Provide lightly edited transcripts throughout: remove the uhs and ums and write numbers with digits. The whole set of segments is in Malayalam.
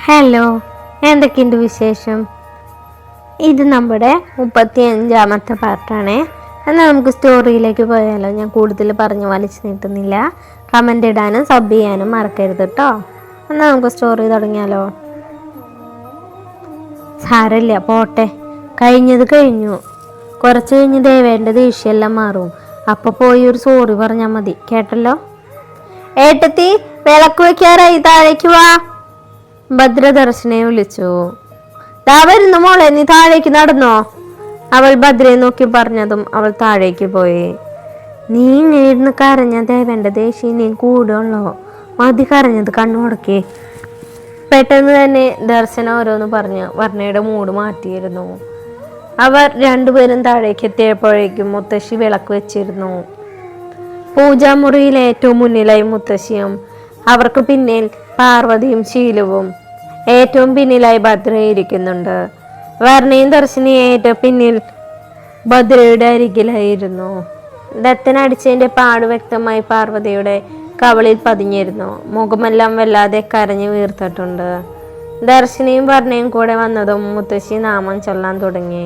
ഹലോ, എന്തൊക്കെയുണ്ട് വിശേഷം? ഇത് നമ്മുടെ 35ാമത്തെ പാർട്ടാണേ. എന്നാൽ നമുക്ക് സ്റ്റോറിയിലേക്ക് പോയാലോ? ഞാൻ കൂടുതൽ പറഞ്ഞു വലിച്ചു നീട്ടുന്നില്ല. കമൻ്റ് ഇടാനും സബ് ചെയ്യാനും മറക്കരുത് കേട്ടോ. എന്നാൽ നമുക്ക് സ്റ്റോറി തുടങ്ങിയാലോ? സാരമില്ല, പോട്ടെ, കഴിഞ്ഞത് കഴിഞ്ഞു. കുറച്ച് കഴിഞ്ഞ് ദേവേൻ്റെ ദേഷ്യമെല്ലാം മാറും. അപ്പോൾ പോയി ഒരു സോറി പറഞ്ഞാൽ മതി, കേട്ടല്ലോ? ഏട്ടത്തി, വിളക്ക് വയ്ക്കാറായി, താഴേക്ക് വാ. ഭദ്രദർശനെ വിളിച്ചു. ദാ വരുന്നു മോളെ, നീ താഴേക്ക് നടന്നോ? അവൾ ഭദ്രയെ നോക്കി പറഞ്ഞതും അവൾ താഴേക്ക് പോയി. നീ ഇങ്ങനെ ഇരുന്ന് കരഞ്ഞ ദേവന്റെ ദേഷ്യം നീ കൂടുള്ളോ? മതി കരഞ്ഞത്, കണ്ണു മുടക്കി. പെട്ടെന്ന് തന്നെ ദർശന ഓരോന്ന് പറഞ്ഞ് വർണ്ണയുടെ മൂഡ് മാറ്റിയിരുന്നു. അവർ രണ്ടുപേരും താഴേക്ക് എത്തിയപ്പോഴേക്കും മുത്തശ്ശി വിളക്ക് വെച്ചിരുന്നു. പൂജാമുറിയിൽ ഏറ്റവും മുന്നിലായി മുത്തശ്ശിയും, അവർക്ക് പിന്നിൽ പാർവതിയും ശീലുവും, ഏറ്റവും പിന്നിലായി ഭദ്രയിരിക്കുന്നുണ്ട്. വർണ്ണയും ദർശനയും ഏറ്റവും പിന്നിൽ ഭദ്രയുടെ അരികിലായിരുന്നു. ദത്തനടിച്ചതിന്റെ പാട് വ്യക്തമായി പാർവതിയുടെ കവളിൽ പതിഞ്ഞിരുന്നു. മുഖമെല്ലാം വല്ലാതെ കരഞ്ഞു വീർത്തിട്ടുണ്ട്. ദർശനയും വർണ്ണയും കൂടെ വന്നതും മുത്തശ്ശി നാമം ചൊല്ലാൻ തുടങ്ങി.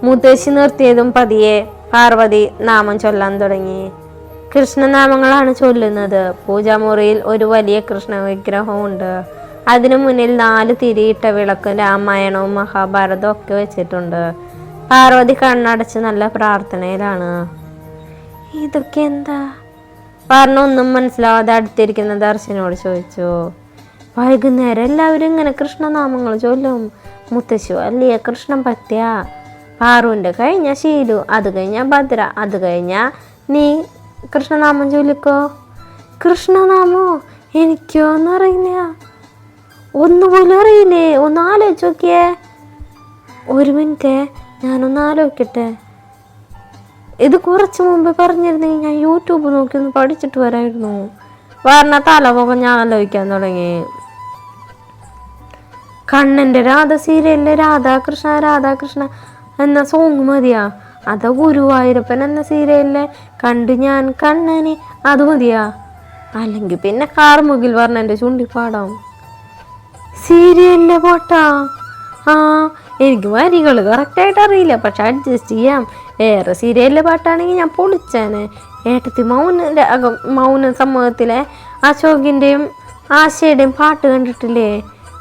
മുത്തശ്ശി നിർത്തിയതും പതിയെ പാർവതി നാമം ചൊല്ലാൻ തുടങ്ങി. കൃഷ്ണനാമങ്ങളാണ് ചൊല്ലുന്നത്. പൂജാമുറിയിൽ ഒരു വലിയ കൃഷ്ണ വിഗ്രഹമുണ്ട്. അതിനു മുന്നിൽ 4 തിരിയിട്ട വിളക്കും രാമായണവും മഹാഭാരതവും ഒക്കെ വെച്ചിട്ടുണ്ട്. പാർവതി കണ്ണടച്ച് നല്ല പ്രാർത്ഥനയിലാണ്. ഇതൊക്കെ എന്താ? പറഞ്ഞ ഒന്നും മനസ്സിലാവാതെ അടുത്തിരിക്കുന്ന ദർശനോട് ചോദിച്ചു. വൈകുന്നേരം എല്ലാവരും ഇങ്ങനെ കൃഷ്ണനാമങ്ങൾ ചൊല്ലും. മുത്തശ്ശി വലിയ കൃഷ്ണൻ പത്യ. പാറുവിൻ്റെ കഴിഞ്ഞ ശീലു, അത് കഴിഞ്ഞ ഭദ്ര, അത് കഴിഞ്ഞ നീ കൃഷ്ണനാമം ചൊല്ലിക്കോ. കൃഷ്ണനാമോ? എനിക്കോന്നും അറിയില്ല, ഒന്നുപോലും അറിയില്ലേ. ഒന്ന് ആലോചിച്ച് നോക്കിയേ. ഒരു മിനിറ്റ്, ഞാനൊന്ന് ആലോചിക്കട്ടെ. ഇത് കുറച്ച് മുമ്പ് പറഞ്ഞിരുന്നെങ്കിൽ ഞാൻ യൂട്യൂബ് നോക്കി ഒന്ന് പഠിച്ചിട്ട് വരായിരുന്നു. വർണ്ണ തലമുഖം ഞാൻ ആലോചിക്കാൻ തുടങ്ങി. കണ്ണൻ്റെ രാധ സീരിയലിലെ രാധാകൃഷ്ണ രാധാകൃഷ്ണ എന്ന സോങ് മതിയാ? അതോ ഗുരുവായൂരപ്പൻ എന്ന സീരിയലിലെ കണ്ടു ഞാൻ കണ്ണനെ, അത് മതിയാ? അല്ലെങ്കിൽ പിന്നെ കാർമുകിൽ വർണ്ണൻ്റെ ചുണ്ടിപ്പാടാം. സീരിയലിലെ പാട്ടാ? ആ, എനിക്ക് വരികൾ കറക്റ്റായിട്ട് അറിയില്ല, പക്ഷെ അഡ്ജസ്റ്റ് ചെയ്യാം. വേറെ സീരിയലിലെ പാട്ടാണെങ്കിൽ ഞാൻ പൊളിച്ചാനെ. ഏട്ടത്തി മൗന സമൂഹത്തിലെ അശോകിൻ്റെയും ആശയുടെയും പാട്ട് കണ്ടിട്ടില്ലേ?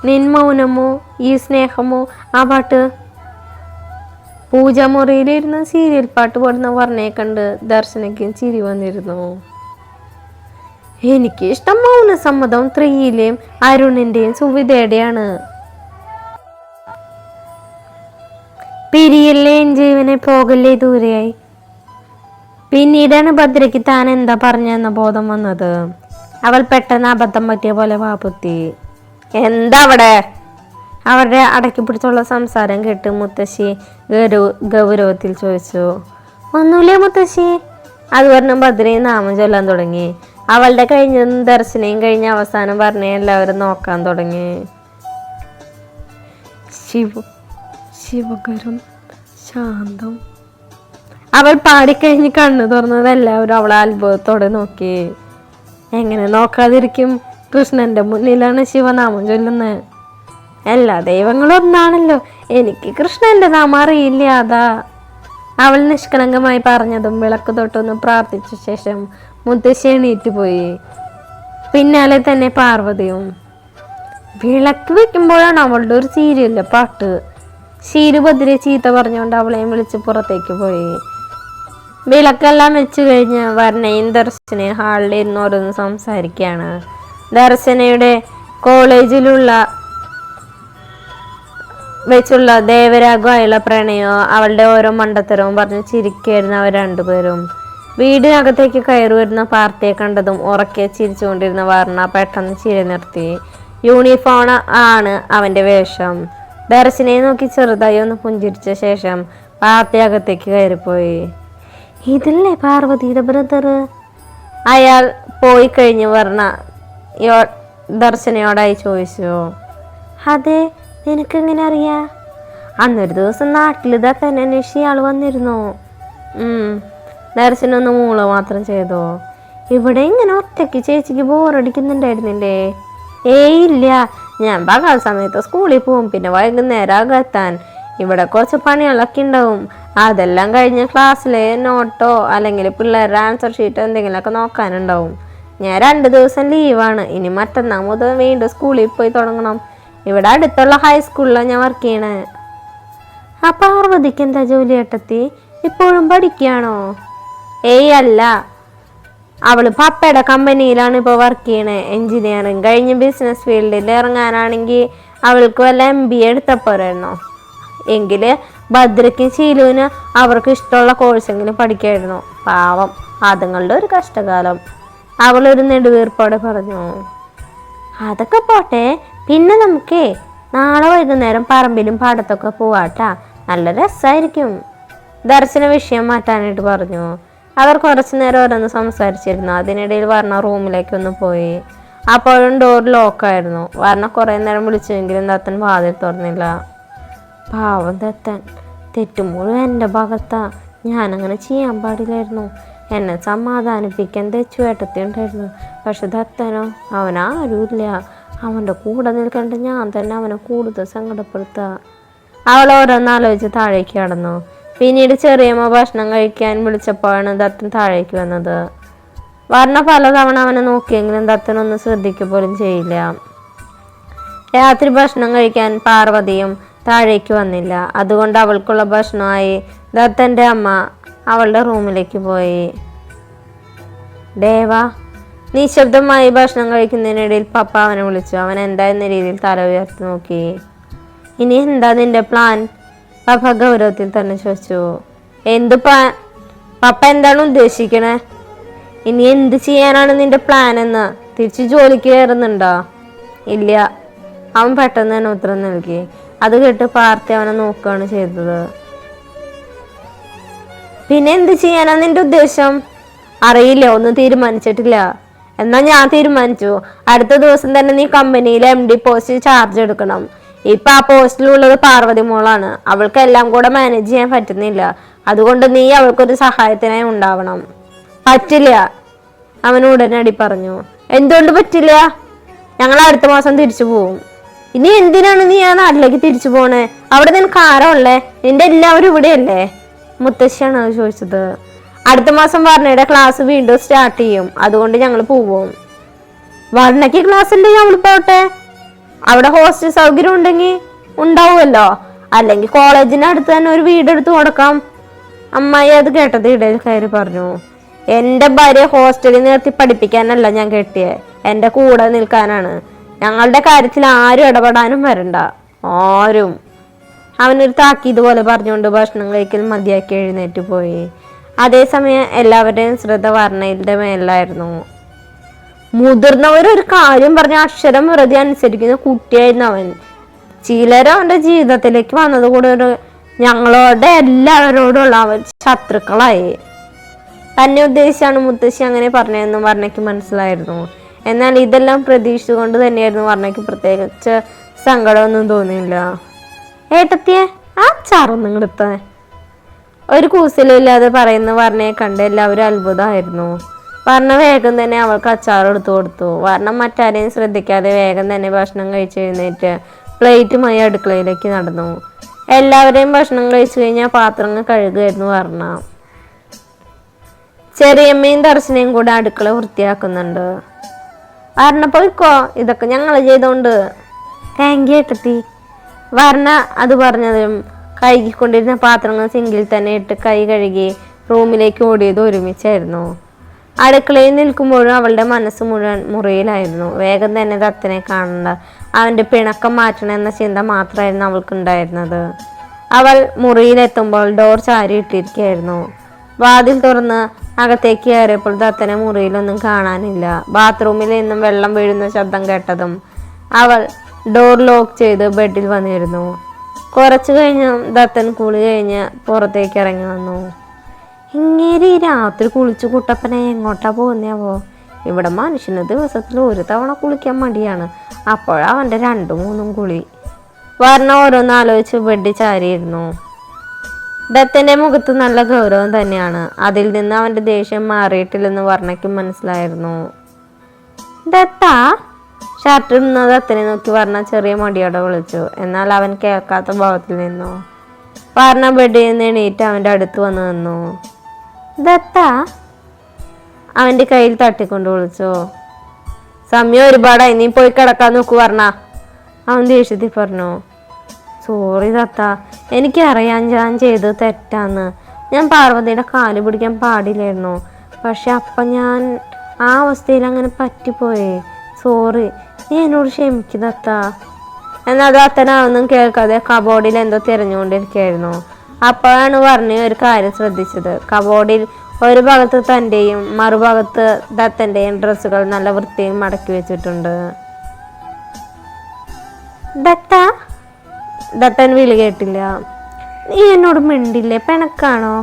നിൻ മൗനമോ ഈ സ്നേഹമോ, ആ പാട്ട്. പൂജാമുറിയിലിരുന്ന് സീരിയൽ പാട്ട് പാടുന്ന വർണ്ണയെ കണ്ട് ദർശനയ്ക്കും ചിരി വന്നിരുന്നു. എനിക്ക് ഇഷ്ടം മൗനസമ്മതം 3യിലെയും അരുണിൻ്റെയും സുവിധയുടെയാണ്. പിരിയല്ലേ ജീവനെ, പോകല്ലേ ദൂരെയായി. പിന്നീടാണ് ഭദ്രയ്ക്ക് താൻ എന്താ പറഞ്ഞെന്ന ബോധം വന്നത്. അവൾ പെട്ടെന്ന് അബദ്ധം പറ്റിയ പോലെ വാപ്പുത്തി. എന്താ അവിടെ? അവരുടെ അടക്കി പിടിച്ചുള്ള സംസാരം കേട്ട് മുത്തശ്ശി ഗൗരവത്തിൽ ചോദിച്ചു. ഒന്നുമില്ലേ മുത്തശ്ശി. അത് പറഞ്ഞ് ഭദ്രയും നാമം ചൊല്ലാൻ തുടങ്ങി. അവളുടെ കഴിഞ്ഞ ദർശനയും കഴിഞ്ഞ അവസാനം പറഞ്ഞ എല്ലാവരും നോക്കാൻ തുടങ്ങി. ശിവകരം ശാന്തം. അവൾ പാടിക്കഴിഞ്ഞ് കണ്ണു തുറന്നത് എല്ലാവരും അവളെ അത്ഭുതത്തോടെ നോക്കി. എങ്ങനെ നോക്കാതിരിക്കും? കൃഷ്ണന്റെ മുന്നിലാണ് ശിവനാമം ചൊല്ലുന്നത്. എല്ലാ ദൈവങ്ങളും ഒന്നാണല്ലോ, എനിക്ക് കൃഷ്ണന്റെ നാമം അറിയില്ല, അതാ. അവൾ നിഷ്കളങ്കമായി പറഞ്ഞതും വിളക്ക് തൊട്ടൊന്ന് പ്രാർത്ഥിച്ച ശേഷം മുത്തശ്ശി എണീറ്റ് പോയി. പിന്നാലെ തന്നെ പാർവതിയും. വിളക്ക് വെക്കുമ്പോഴാണ് അവളുടെ ഒരു സീരിയലിലെ പാട്ട്. ശീലുഭദ്രയെ ചീത്ത പറഞ്ഞുകൊണ്ട് അവളെയും വിളിച്ച് പുറത്തേക്ക് പോയി. വിളക്കെല്ലാം വെച്ച് കഴിഞ്ഞ് വർണ്ണയും ദർശനയും ഹാളിലിരുന്ന് ഓരോന്ന് സംസാരിക്കുകയാണ്. ദർശനയുടെ കോളേജിലുള്ള വെച്ചുള്ള ദേവരാഗമായുള്ള പ്രണയവും അവളുടെ ഓരോ മണ്ടത്തരവും പറഞ്ഞ് ചിരിക്കായിരുന്നു അവർ രണ്ടുപേരും. വീടിനകത്തേക്ക് കയറി വരുന്ന പാർട്ടിയെ കണ്ടതും ഉറക്കെ ചിരിച്ചുകൊണ്ടിരുന്ന വർണ്ണ പെട്ടെന്ന് ചിരി നിർത്തി. യൂണിഫോം ആണ് അവന്റെ വേഷം. ദർശനയെ നോക്കി ചെറുതായി ഒന്ന് പുഞ്ചിരിച്ച ശേഷം പാർട്ടി അകത്തേക്ക് കയറിപ്പോയി. ഇതല്ലേ പാർവതിയുടെ ബ്രദർ? അയാൾ പോയി കഴിഞ്ഞ് വർണ്ണ ദർശനയോടായി ചോദിച്ചു. അതെ, നിനക്കെങ്ങനെ അറിയാ? അന്നൊരു ദിവസം നാട്ടിൽ ദത്തനെ അന്വേഷിച്ച് ഇയാൾ വന്നിരുന്നു. ദർശനൊന്ന് മൂള മാത്രം ചെയ്തോ. ഇവിടെ ഇങ്ങനെ ഒറ്റയ്ക്ക് ചേച്ചിക്ക് ബോറടിക്കുന്നുണ്ടായിരുന്നില്ലേ? ഏയ് ഇല്ല, ഞാൻ പകൽ സമയത്ത് സ്കൂളിൽ പോവും, പിന്നെ വൈകുന്നേരം എത്താൻ. ഇവിടെ കുറച്ച് പണികളൊക്കെ ഉണ്ടാവും. അതെല്ലാം കഴിഞ്ഞ് ക്ലാസ്സിലെ നോട്ടോ അല്ലെങ്കിൽ പിള്ളേരുടെ ആൻസർ ഷീറ്റോ എന്തെങ്കിലുമൊക്കെ നോക്കാനുണ്ടാവും. ഞാൻ 2 ദിവസം ലീവാണ്. ഇനി മറ്റന്നാൾ മുതൽ വീണ്ടും സ്കൂളിൽ പോയി തുടങ്ങണം. ഇവിടെ അടുത്തുള്ള ഹൈസ്കൂളിലാണ് ഞാൻ വർക്ക് ചെയ്യണേ. ആ പാർവതിക്ക് എന്താ ജോലി ഏട്ടത്തി? ഇപ്പോഴും പഠിക്കുകയാണോ? ഏയ് അല്ല, അവള് പപ്പയുടെ കമ്പനിയിലാണ് ഇപ്പോൾ വർക്ക് ചെയ്യണേ. എൻജിനീയറിങ് കഴിഞ്ഞ് ബിസിനസ് ഫീൽഡിൽ ഇറങ്ങാനാണെങ്കിൽ അവൾക്ക് വല്ല MBA എടുത്താൽ പോരായിരുന്നോ? എങ്കിൽ ഭദ്രയ്ക്കും ശീലുവിന് അവർക്ക് ഇഷ്ടമുള്ള കോഴ്സെങ്കിലും പഠിക്കായിരുന്നു. പാവം, അതുങ്ങളുടെ ഒരു കഷ്ടകാലം. അവളൊരു നെടുവീർപ്പോടെ പറഞ്ഞു. അതൊക്കെ പോട്ടെ, പിന്നെ നമുക്കേ നാളെ വൈകുന്നേരം പറമ്പിലും പാടത്തൊക്കെ പോവാട്ടാ, നല്ല രസമായിരിക്കും. ദർശന വിഷയം മാറ്റാനായിട്ട് പറഞ്ഞു. അവർ കുറച്ചു നേരം ഓരോന്ന് സംസാരിച്ചിരുന്നു. അതിനിടയിൽ വർണ്ണ റൂമിലേക്കൊന്ന് പോയി. അപ്പോഴും ഡോർ ലോക്കായിരുന്നു. വർണ്ണ കുറേ നേരം വിളിച്ചുവെങ്കിലും ദത്തൻ വാതിൽ തുറന്നില്ല. പാവം ദത്തൻ, തെറ്റും മുഴുവൻ എൻ്റെ ഭാഗത്താ. ഞാനങ്ങനെ ചെയ്യാൻ പാടില്ലായിരുന്നു. എന്നെ സമാധാനിപ്പിക്കാൻ തെച്ചുവേട്ടത്തി ഉണ്ടായിരുന്നു. പക്ഷെ ദത്തനോ, അവനാരുമില്ല. അവൻ്റെ കൂടെ നിൽക്കേണ്ട ഞാൻ തന്നെ അവനെ കൂടുതൽ സങ്കടപ്പെടുത്തുക. അവൾ ഓരോന്നാലോചിച്ച് താഴേക്ക് കടന്നു. പിന്നീട് ചെറിയമ്മ ഭക്ഷണം കഴിക്കാൻ വിളിച്ചപ്പോഴാണ് ദത്തൻ താഴേക്ക് വന്നത്. വർണ്ണ പലതവണ അവനെ നോക്കിയെങ്കിലും ദത്തനൊന്നും ശ്രദ്ധിക്കുക പോലും ചെയ്യില്ല. രാത്രി ഭക്ഷണം കഴിക്കാൻ പാർവതിയും താഴേക്ക് വന്നില്ല. അതുകൊണ്ട് അവൾക്കുള്ള ഭക്ഷണമായി ദത്തൻ്റെ അമ്മ അവളുടെ റൂമിലേക്ക് പോയി. ദേവ, നിശബ്ദമായി ഭക്ഷണം കഴിക്കുന്നതിനിടയിൽ പപ്പ അവനെ വിളിച്ചു. അവൻ എന്താ എന്ന രീതിയിൽ തല ഉയർത്തി നോക്കി. ഇനി എന്താ നിന്റെ പ്ലാൻ? പപ്പ ഗൗരവത്തിൽ തന്നെ ചോദിച്ചു. എന്ത് പ്ലാൻ? പപ്പ എന്താണ് ഉദ്ദേശിക്കണേ? ഇനി എന്ത് ചെയ്യാനാണ് നിന്റെ പ്ലാൻ എന്ന്? തിരിച്ച് ജോലിക്ക് കയറുന്നുണ്ടോ? ഇല്ല, അവൻ പെട്ടെന്ന് തന്നെ ഉത്തരം നൽകി. അത് കേട്ട് പാർത്തി അവനെ നോക്കുകയാണ് ചെയ്തത്. പിന്നെ എന്ത് ചെയ്യാനാ നിന്റെ ഉദ്ദേശം? അറിയില്ല, ഒന്നും തീരുമാനിച്ചിട്ടില്ല. എന്നാൽ ഞാൻ തീരുമാനിച്ചു. അടുത്ത ദിവസം തന്നെ നീ കമ്പനിയിലെ MD പോസ്റ്റ് ചാർജ് എടുക്കണം. ഇപ്പൊ ആ പോസ്റ്റിലുള്ളത് പാർവതി മോളാണ്. അവൾക്ക് എല്ലാം കൂടെ മാനേജ് ചെയ്യാൻ പറ്റുന്നില്ല. അതുകൊണ്ട് നീ അവൾക്കൊരു സഹായത്തിനായി ഉണ്ടാവണം. പറ്റില്ല, അവൻ ഉടനടി പറഞ്ഞു. എന്തുകൊണ്ട് പറ്റില്ല? ഞങ്ങൾ അടുത്ത മാസം തിരിച്ചു പോവും. ഇനി എന്തിനാണ് നീ ആ നാട്ടിലേക്ക് തിരിച്ചു പോണേ? അവിടെ നിനക്ക് ആരല്ലേ? നിന്റെ എല്ലാവരും ഇവിടെയല്ലേ? മുത്തശ്ശിയാണ് അത് ചോദിച്ചത്. അടുത്ത മാസം വർണ്ണയുടെ ക്ലാസ് വീണ്ടും സ്റ്റാർട്ട് ചെയ്യും. അതുകൊണ്ട് ഞങ്ങൾ പോവും. വർണ്ണയ്ക്ക് ക്ലാസ് ഉണ്ടെങ്കിൽ അവൾ പോട്ടെ. അവിടെ ഹോസ്റ്റൽ സൗകര്യം ഉണ്ടെങ്കിൽ ഉണ്ടാവുമല്ലോ. അല്ലെങ്കിൽ കോളേജിന്റെ അടുത്ത് തന്നെ ഒരു വീടെടുത്ത് കൊടുക്കാം. അമ്മായി അത് കേട്ടത് ഇടയിൽ കയറി പറഞ്ഞു. എൻ്റെ ഭാര്യ ഹോസ്റ്റലിൽ നിർത്തി പഠിപ്പിക്കാനല്ല ഞാൻ കെട്ടിയേ, എൻ്റെ കൂടെ നിൽക്കാനാണ്. ഞങ്ങളുടെ കാര്യത്തിൽ ആരും ഇടപെടാനും വരണ്ട, ആരും. അവനൊരു താക്കീത് പോലെ പറഞ്ഞുകൊണ്ട് ഭക്ഷണം കഴിക്കൽ മതിയാക്കി എഴുന്നേറ്റ് പോയി. അതേസമയം എല്ലാവരുടെയും ശ്രദ്ധ വർണ്ണയുടെ മേലായിരുന്നു. മുതിർന്നവരൊരു കാര്യം പറഞ്ഞ അക്ഷരം വെറുതെ അനുസരിക്കുന്ന കുട്ടിയായിരുന്നു അവൻ. ചിലർ അവൻ്റെ ജീവിതത്തിലേക്ക് വന്നത് കൂടെ ഞങ്ങളോടെ എല്ലാവരോടുള്ള അവൻ ശത്രുക്കളായി. തന്നെ ഉദ്ദേശിച്ചാണ് മുത്തശ്ശി അങ്ങനെ പറഞ്ഞതെന്ന് വർണ്ണയ്ക്ക് മനസ്സിലായിരുന്നു. എന്നാൽ ഇതെല്ലാം പ്രതീക്ഷിച്ചുകൊണ്ട് തന്നെയായിരുന്നു. വർണ്ണയ്ക്ക് പ്രത്യേകിച്ച് സങ്കടമൊന്നും തോന്നിയില്ല. ഏട്ടത്തിയെ, ആ ചാറൊന്നും എടുത്ത ഒരു കൂസലില്ലാതെ പറയുന്ന വർണ്ണയെ കണ്ട് എല്ലാവരും അത്ഭുതമായിരുന്നു. വർണ്ണ വേഗം തന്നെ അവൾക്ക് അച്ചാർ എടുത്തു കൊടുത്തു. വർണ്ണ മറ്റാരെയും ശ്രദ്ധിക്കാതെ വേഗം തന്നെ ഭക്ഷണം കഴിച്ച് എഴുന്നേറ്റ് പ്ലേറ്റുമായി അടുക്കളയിലേക്ക് നടന്നു. എല്ലാവരെയും ഭക്ഷണം കഴിച്ചു കഴിഞ്ഞാൽ പാത്രങ്ങൾ കഴുകുമായിരുന്നു വർണ്ണ. ചെറിയമ്മയും ദർശനയും കൂടെ അടുക്കള വൃത്തിയാക്കുന്നുണ്ട്. വർണ്ണ പോയിക്കോ, ഇതൊക്കെ ഞങ്ങൾ ചെയ്തോണ്ട്. താങ്ക് യു ഏട്ടത്തി. വർണ്ണ അത് പറഞ്ഞതും കഴുകിക്കൊണ്ടിരുന്ന പാത്രങ്ങൾ സിങ്കിൽ തന്നെ ഇട്ട് കൈ കഴുകി റൂമിലേക്ക് ഓടിയത് ഒരുമിച്ചായിരുന്നു. അടുക്കളയിൽ നിൽക്കുമ്പോഴും അവളുടെ മനസ്സ് മുഴുവൻ മുറിയിലായിരുന്നു. വേഗം തന്നെ ദത്തനെ കാണണ്ട, അവൻ്റെ പിണക്കം മാറ്റണം എന്ന ചിന്ത മാത്രമായിരുന്നു അവൾക്കുണ്ടായിരുന്നത്. അവൾ മുറിയിലെത്തുമ്പോൾ ഡോർ ചാരിയിട്ടിരിക്കുകയായിരുന്നു. വാതിൽ തുറന്ന് അകത്തേക്ക് കയറിയപ്പോൾ ദത്തനെ മുറിയിലൊന്നും കാണാനില്ല. ബാത്റൂമിൽ നിന്നും വെള്ളം വീഴുന്ന ശബ്ദം കേട്ടതും അവൾ ഡോർ ലോക്ക് ചെയ്ത് ബെഡിൽ വന്നിരുന്നു. കുറച്ചു കഴിഞ്ഞ് ദത്തൻ കുളി കഴിഞ്ഞ് പുറത്തേക്ക് ഇറങ്ങി വന്നു. ഇങ്ങേരി രാത്രി കുളിച്ചു കുട്ടപ്പനെ എങ്ങോട്ടാ പോകുന്നാവോ? ഇവിടെ മനുഷ്യന് ദിവസത്തിൽ ഒരു തവണ കുളിക്കാൻ മടിയാണ്. അപ്പോഴാ അവൻ്റെ 2-3 കുളി. വർണ്ണ ഓരോന്നാലോചിച്ച് ബെഡിൽ ചാരിയിരുന്നു. ദത്തൻ്റെ മുഖത്ത് നല്ല ഗൗരവം തന്നെയാണ്. അതിൽ നിന്ന് അവൻ്റെ ദേഷ്യം മാറിയിട്ടില്ലെന്ന് വർണ്ണയ്ക്കും മനസ്സിലായിരുന്നു. ദത്ത, ഷർട്ട് ഇടുന്നത് അത്തനെ നോക്കി പറഞ്ഞ ചെറിയ മടിയോടെ വിളിച്ചു. എന്നാൽ അവൻ കേൾക്കാത്ത ഭാവത്തിൽ നിന്നു. പറഞ്ഞ ബെഡിൽ നിന്ന് എണീറ്റ് അവൻ്റെ അടുത്ത് വന്ന് നിന്നു. ദത്ത അവൻ്റെ കയ്യിൽ തട്ടിക്കൊണ്ട് വിളിച്ചു. സമയം ഒരുപാടായി, നീ പോയി കിടക്കാൻ നോക്കു പറഞ്ഞ. അവൻ ദേഷ്യത്തിൽ പറഞ്ഞു. സോറി ദത്ത, എനിക്കറിയാൻ ഞാൻ ചെയ്തത് തെറ്റാന്ന്. ഞാൻ പാർവതിയുടെ കാല് പിടിക്കാൻ പാടില്ലായിരുന്നു. പക്ഷെ അപ്പം ഞാൻ ആ അവസ്ഥയിൽ അങ്ങനെ പറ്റിപ്പോയേ. സോറി, നീ എന്നോട് ക്ഷമിക്ക് ദത്ത. എന്നാൽ ദത്തനാവൊന്നും കേൾക്കാതെ കബോർഡിൽ എന്തോ തിരഞ്ഞുകൊണ്ടിരിക്കുകയായിരുന്നു. അപ്പോഴാണ് പറഞ്ഞ ഒരു കാര്യം ശ്രദ്ധിച്ചത്. കബോർഡിൽ ഒരു ഭാഗത്ത് തൻ്റെയും മറുഭാഗത്ത് ദത്തൻ്റെയും ഡ്രസ്സുകൾ നല്ല വൃത്തിയിൽ മടക്കി വെച്ചിട്ടുണ്ട്. ദത്തൻ വിളി കേട്ടില്ല. നീ എന്നോട് മിണ്ടില്ലേ, പിണക്കാണോ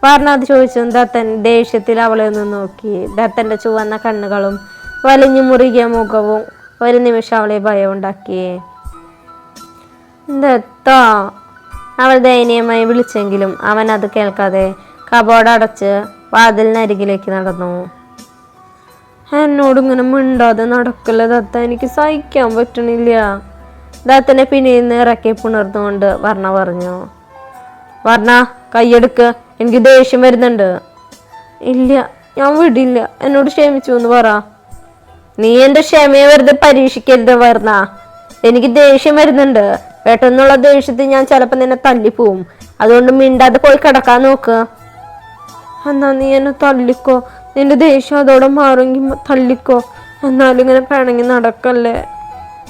പറഞ്ഞ അത് ചോദിച്ചു. ദത്തൻ ദേഷ്യത്തിൽ അവളെ ഒന്ന് നോക്കി. ദത്തൻ്റെ ചുവന്ന കണ്ണുകളും വലിഞ്ഞു മുറുകിയ മുഖവും ഒരു നിമിഷം അവളെ ഭയം ഉണ്ടാക്കി. ദത്ത അവൾ ദയനീയമായി വിളിച്ചെങ്കിലും അവൻ അത് കേൾക്കാതെ കബോർഡ് അടച്ച് വാതിലിനരികിലേക്ക് നടന്നു. എന്നോട് ഇങ്ങനെ മിണ്ടാതെ നടക്കല്ല ദത്ത, എനിക്ക് സഹിക്കാൻ പറ്റണില്ല. ദത്തനെ പിന്നിൽ നിന്ന് ഇറക്കി പുണർന്നുകൊണ്ട് വർണ്ണ പറഞ്ഞു. വർണ്ണ കൈയെടുക്ക്, എനിക്ക് ദേഷ്യം വരുന്നുണ്ട്. ഇല്ല, ഞാൻ വിടില്ല, എന്നോട് ക്ഷമിച്ചു എന്ന് പറ. നീ എൻ്റെ ക്ഷമയെ വെറുതെ പരീക്ഷിക്കരുത് വർണ്ണ, എനിക്ക് ദേഷ്യം വരുന്നുണ്ട്. പെട്ടെന്നുള്ള ദേഷ്യത്തിൽ ഞാൻ ചിലപ്പോൾ നിന്നെ തല്ലിപ്പോവും. അതുകൊണ്ട് മിണ്ടാതെ പോയി കിടക്കാൻ നോക്ക്. എന്നാ നീ എന്നെ തല്ലിക്കോ, നിന്റെ ദേഷ്യം അതോടെ മാറുമെങ്കിൽ തല്ലിക്കോ, എന്നാലും ഇങ്ങനെ പിണങ്ങി നടക്കല്ലേ.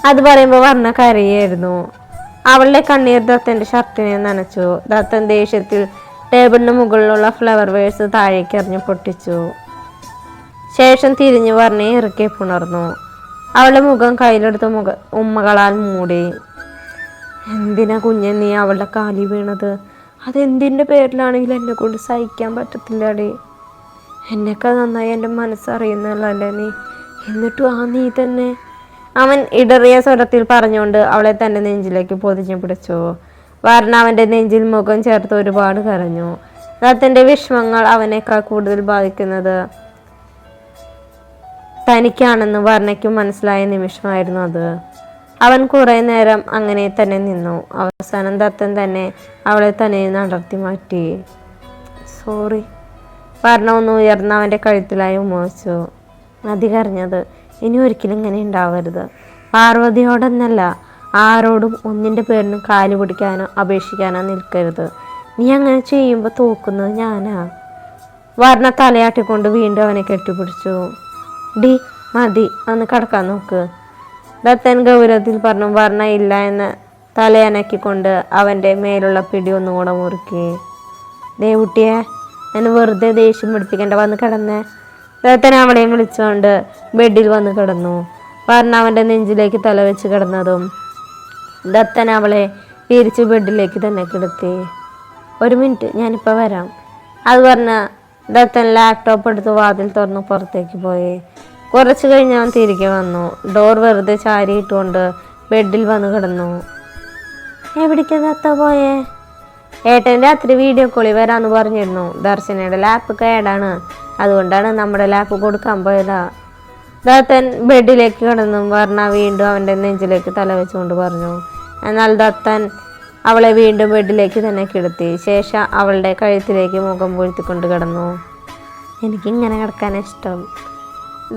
അത് പറയുമ്പോൾ വർണ്ണ കരയായിരുന്നു. അവളുടെ കണ്ണീർ ദത്തൻ്റെ ഷർട്ടിനെ നനച്ചു. ദത്തൻ ദേഷ്യത്തിൽ ടേബിളിന് മുകളിലുള്ള ഫ്ലവർ വേഴ്സ് താഴേക്ക് എറിഞ്ഞ് പൊട്ടിച്ചു. ശേഷം തിരിഞ്ഞു വർണ്ണയെ ഇറുക്കി പുണർന്നു. അവളുടെ മുഖം കയ്യിലെടുത്ത് ഉമ്മകളാൽ മൂടി. എന്തിനാ കുഞ്ഞെ നീ അവളുടെ കാലി വീണത്? അതെന്തിൻ്റെ പേരിലാണെങ്കിലും എന്നെ കൊണ്ട് സഹിക്കാൻ പറ്റത്തില്ലടി. എന്നെക്കാൾ നന്നായി എൻ്റെ മനസ്സറിയുന്നല്ലേ നീ, എന്നിട്ടും നീ തന്നെ. അവൻ ഇടറിയ സ്വരത്തിൽ പറഞ്ഞുകൊണ്ട് അവളെ തൻ്റെ നെഞ്ചിലേക്ക് പൊതിഞ്ഞു പിടിച്ചു. വർണ്ണ അവൻ്റെ നെഞ്ചിൽ മുഖം ചേർത്ത് ഒരുപാട് കരഞ്ഞു. ദത്തൻ്റെ വിഷമങ്ങൾ അവനേക്കാൾ കൂടുതൽ ബാധിക്കുന്നത് തനിക്കാണെന്ന് വർണ്ണയ്ക്കും മനസ്സിലായ നിമിഷമായിരുന്നു അത്. അവൻ കുറേ നേരം അങ്ങനെ തന്നെ നിന്നു. അവസാനം ദത്തൻ തന്നെ അവളെ തന്നെ നടത്തി മാറ്റി. സോറി വർണ്ണ ഒന്ന് ഉയർന്ന് അവൻ്റെ കഴുത്തിലായി ഉമ്മവച്ചു. മതി കരഞ്ഞത്, ഇനി ഒരിക്കലും ഇങ്ങനെ ഉണ്ടാവരുത്. പാർവതിയോടെന്നല്ല, ആരോടും ഒന്നിൻ്റെ പേരിനും കാല് പിടിക്കാനോ അപേക്ഷിക്കാനോ നിൽക്കരുത്. നീ അങ്ങനെ ചെയ്യുമ്പോൾ തോക്കുന്നത് ഞാനാ. വർണ്ണ തലയാട്ടിക്കൊണ്ട് വീണ്ടും അവനെ കെട്ടിപ്പിടിച്ചു. ഡി മതി, വന്ന് കിടക്കാൻ നോക്ക് ദത്തൻ ഗൗരവത്തിൽ പറഞ്ഞു. വർണ്ണ ഇല്ല എന്ന് തലയനക്കിക്കൊണ്ട് അവൻ്റെ മേലുള്ള പിടി ഒന്നുകൂടെ മുറുക്കി. ദേവുട്ടിയെ, എന്നെ വെറുതെ ദേഷ്യം പിടിപ്പിക്കേണ്ട, വന്ന് കിടന്നേ. ദത്തൻ അവളെയും വിളിച്ചുകൊണ്ട് ബെഡിൽ വന്ന് കിടന്നു. വർണ്ണ അവൻ്റെ നെഞ്ചിലേക്ക് തല വെച്ച് കിടന്നതും ദത്തൻ അവളെ തിരിച്ച് ബെഡിലേക്ക് തന്നെ കിടത്തി. ഒരു മിനിറ്റ്, ഞാനിപ്പോൾ വരാം. അത് പറഞ്ഞ ദത്തൻ ലാപ്ടോപ്പ് എടുത്ത് വാതിൽ തുറന്ന് പുറത്തേക്ക് പോയി. കുറച്ച് കഴിഞ്ഞ് അവൻ തിരികെ വന്നു. ഡോർ വെറുതെ ചാരിയിട്ടുകൊണ്ട് ബെഡിൽ വന്ന് കിടന്നു. എവിടേക്കാ ദത്ത പോയേ? ഏട്ടൻ രാത്രി വീഡിയോ കോളിൽ വരാമെന്ന് പറഞ്ഞിരുന്നു. ദർശനയുടെ ലാപ്പ് കേടാണ്, അതുകൊണ്ടാണ് നമ്മുടെ ലാപ്പ് കൊടുക്കാൻ പോയതാ. ദത്തൻ ബെഡിലേക്ക് കിടന്നു. വർണ്ണ വീണ്ടും അവൻ്റെ നെഞ്ചിലേക്ക് തല വെച്ചുകൊണ്ട് പറഞ്ഞു. എന്നാൽ ദത്തൻ അവളെ വീണ്ടും ബെഡിലേക്ക് തന്നെ കിടത്തി. ശേഷം അവളുടെ കഴുത്തിലേക്ക് മുഖം പൂഴ്ത്തിക്കൊണ്ട് കിടന്നു. എനിക്കിങ്ങനെ കിടക്കാൻ ഇഷ്ടം,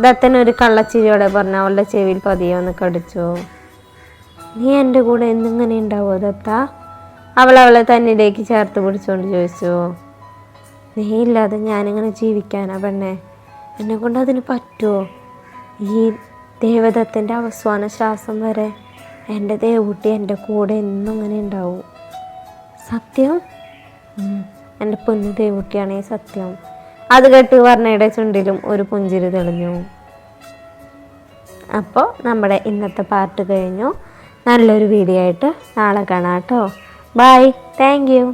ദത്തൻ ഒരു കള്ളച്ചിരിയോടെ പറഞ്ഞ് അവളുടെ ചെവിയിൽ പതിയെ ഒന്ന് കടിച്ചു. നീ എൻ്റെ കൂടെ എന്നിങ്ങനെ ഉണ്ടാവോ ദത്ത? അവളെ തന്നിലേക്ക് ചേർത്ത് പിടിച്ചുകൊണ്ട് ചോദിച്ചു. നീ ഇല്ലാതെ ഞാനിങ്ങനെ ജീവിക്കാനാ പെണ്ണെ? എന്നെ കൊണ്ട് അതിന് പറ്റുമോ? ഈ ദേവദത്തൻ്റെ അവസാന ശ്വാസം വരെ എൻ്റെ ദേവുട്ടി എൻ്റെ കൂടെ എന്നും ഇങ്ങനെ ഉണ്ടാവും. സത്യം? എൻ്റെ പൊന്നു ദേവുട്ടിയാണേ സത്യം. അത് കേട്ട് വർണ്ണയുടെ ചുണ്ടിലും ഒരു പുഞ്ചിരി തെളിഞ്ഞു. അപ്പോൾ നമ്മുടെ ഇന്നത്തെ പാർട്ട് കഴിഞ്ഞു. നല്ലൊരു വീഡിയോ ആയിട്ട് നാളെ കാണാം കേട്ടോ. Bye, thank U.